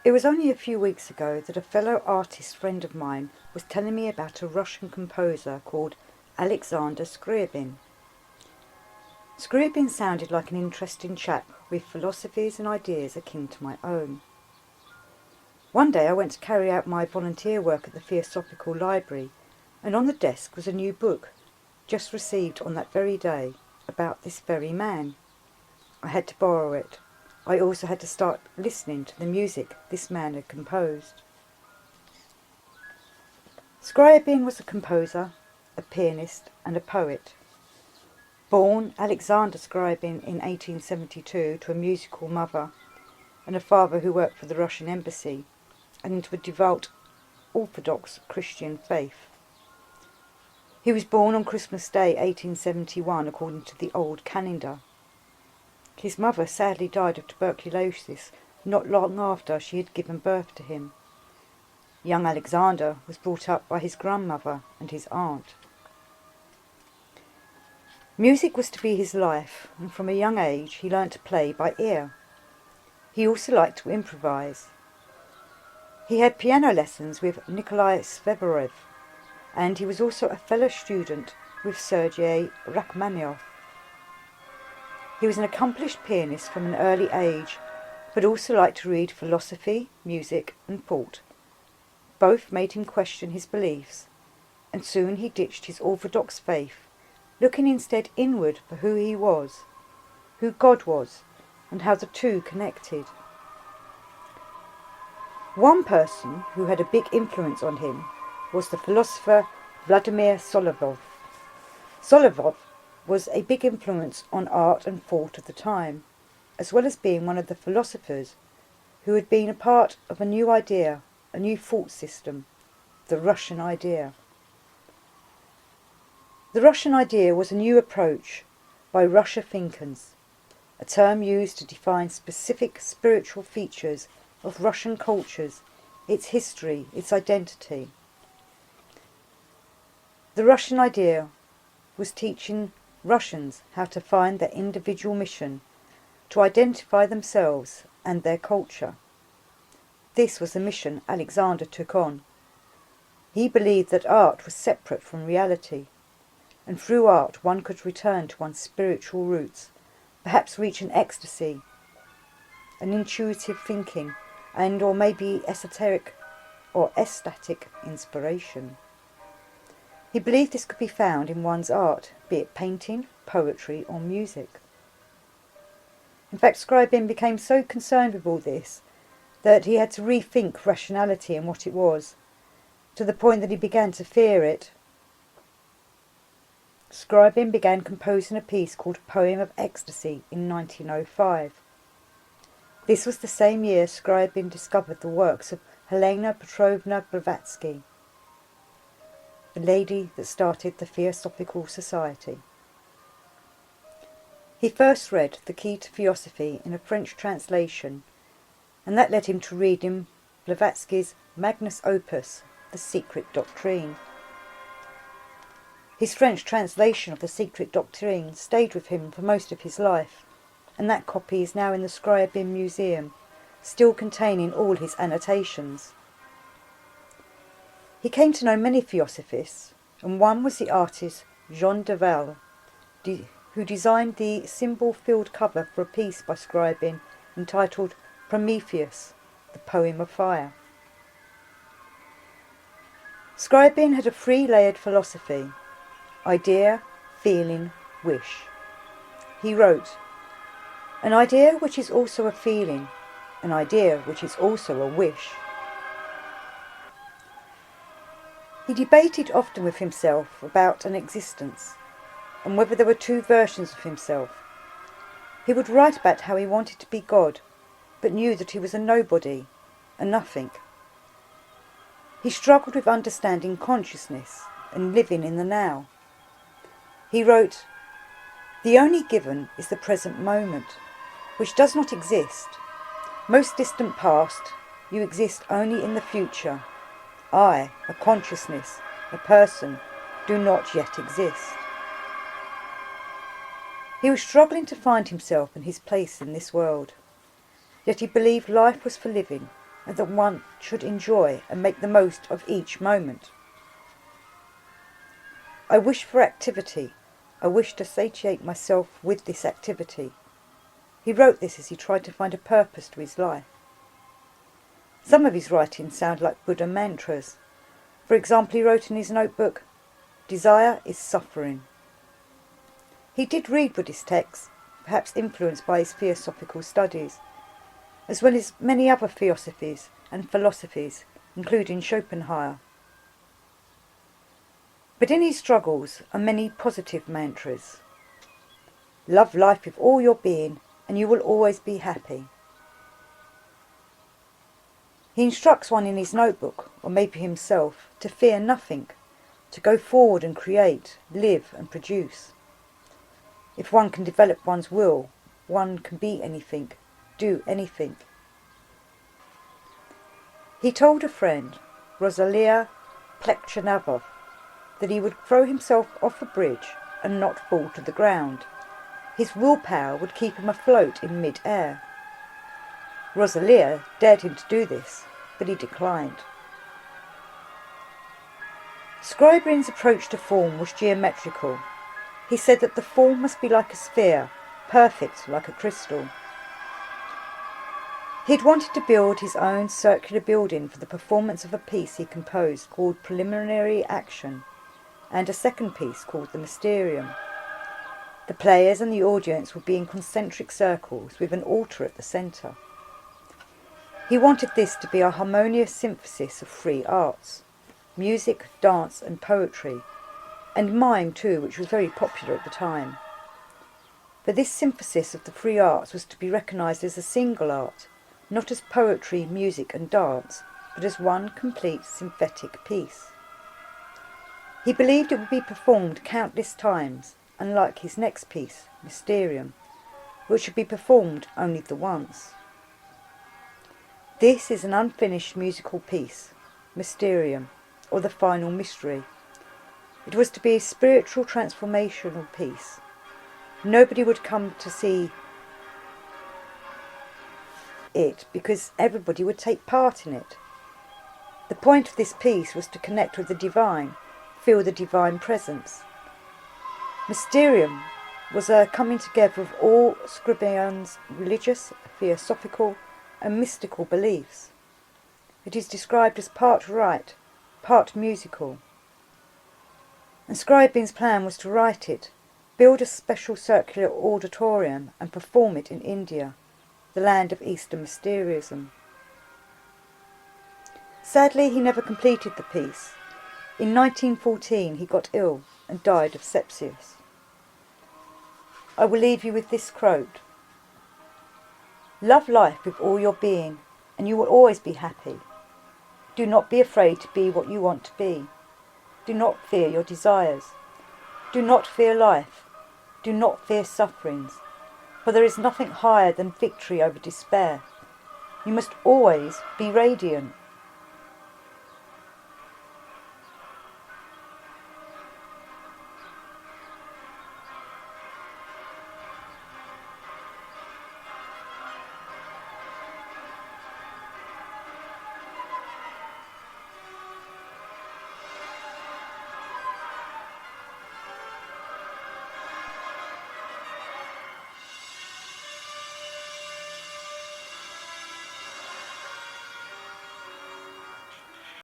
It was only a few weeks ago that a fellow artist friend of mine was telling me about a Russian composer called Alexander Skryabin. Skryabin sounded like an interesting chap with philosophies and ideas akin to my own. One day I went to carry out my volunteer work at the Theosophical Library, and on the desk was a new book, just received on that very day, about this very man. I had to borrow it. I also had to start listening to the music this man had composed. Skryabin was a composer, a pianist and a poet. Born Alexander Skryabin in 1872 to a musical mother and a father who worked for the Russian embassy and into a devout Orthodox Christian faith. He was born on Christmas Day 1871 according to the old calendar. His mother sadly died of tuberculosis not long after she had given birth to him. Young Alexander was brought up by his grandmother and his aunt. Music was to be his life, and from a young age he learnt to play by ear. He also liked to improvise. He had piano lessons with Nikolai Svevorev, and he was also a fellow student with Sergei Rachmaninoff. He was an accomplished pianist from an early age, but also liked to read philosophy, music and thought. Both made him question his beliefs, and soon he ditched his orthodox faith, looking instead inward for who he was, who God was, and how the two connected. One person who had a big influence on him was the philosopher Vladimir Solovov. Solovov was a big influence on art and thought of the time, as well as being one of the philosophers who had been a part of a new idea, a new thought system, the Russian idea. The Russian idea was a new approach by Russia thinkers, a term used to define specific spiritual features of Russian cultures, its history, its identity. The Russian idea was teaching Russians how to find their individual mission, to identify themselves and their culture. This was the mission Alexander took on. He believed that art was separate from reality, and through art one could return to one's spiritual roots, perhaps reach an ecstasy, an intuitive thinking, and or maybe esoteric or ecstatic inspiration. He believed this could be found in one's art, be it painting, poetry or music. In fact, Skryabin became so concerned with all this that he had to rethink rationality and what it was, to the point that he began to fear it. Skryabin began composing a piece called Poem of Ecstasy in 1905. This was the same year Skryabin discovered the works of Helena Petrovna Blavatsky, the lady that started the Theosophical Society. He first read The Key to Theosophy in a French translation, and that led him to reading Blavatsky's magnus opus, The Secret Doctrine. His French translation of The Secret Doctrine stayed with him for most of his life, and that copy is now in the Skryabin Museum, still containing all his annotations. He came to know many theosophists, and one was the artist Jean Duval, who designed the symbol-filled cover for a piece by Skryabin entitled Prometheus, the Poem of Fire. Skryabin had a three-layered philosophy: idea, feeling, wish. He wrote, "An idea which is also a feeling, an idea which is also a wish." He debated often with himself about an existence, and whether there were two versions of himself. He would write about how he wanted to be God, but knew that he was a nobody, a nothing. He struggled with understanding consciousness and living in the now. He wrote, "The only given is the present moment, which does not exist. Most distant past, you exist only in the future. I, a consciousness, a person, do not yet exist." He was struggling to find himself and his place in this world, yet he believed life was for living, and that one should enjoy and make the most of each moment. I wish for activity. I wish to satiate myself with this activity. He wrote this as he tried to find a purpose to his life. Some of his writings sound like Buddha mantras. For example, he wrote in his notebook, "Desire is suffering." He did read Buddhist texts, perhaps influenced by his theosophical studies, as well as many other theosophies and philosophies, including Schopenhauer. But in his struggles are many positive mantras. Love life with all your being, and you will always be happy. He instructs one in his notebook, or maybe himself, to fear nothing, to go forward and create, live and produce. If one can develop one's will, one can be anything, do anything. He told a friend, Rosalia Plekhanov, that he would throw himself off a bridge and not fall to the ground. His willpower would keep him afloat in mid-air. Rosalia dared him to do this, but he declined. Skryabin's approach to form was geometrical. He said that the form must be like a sphere, perfect like a crystal. He'd wanted to build his own circular building for the performance of a piece he composed called Preliminary Action, and a second piece called the Mysterium. The players and the audience would be in concentric circles with an altar at the centre. He wanted this to be a harmonious synthesis of three arts: music, dance and poetry, and mime too, which was very popular at the time. But this synthesis of the three arts was to be recognised as a single art, not as poetry, music and dance, but as one complete synthetic piece. He believed it would be performed countless times, unlike his next piece, Mysterium, which should be performed only the once. This is an unfinished musical piece, Mysterium, or the final mystery. It was to be a spiritual transformational piece. Nobody would come to see it because everybody would take part in it. The point of this piece was to connect with the divine, feel the divine presence. Mysterium was a coming together of all Skryabin's religious, theosophical and mystical beliefs. It is described as part rite, part musical. And Skryabin's plan was to write it, build a special circular auditorium and perform it in India, the land of Eastern mysticism. Sadly, he never completed the piece. In 1914 he got ill and died of sepsis. I will leave you with this quote: "Love life with all your being, and you will always be happy. Do not be afraid to be what you want to be. Do not fear your desires. Do not fear life. Do not fear sufferings, for there is nothing higher than victory over despair. You must always be radiant.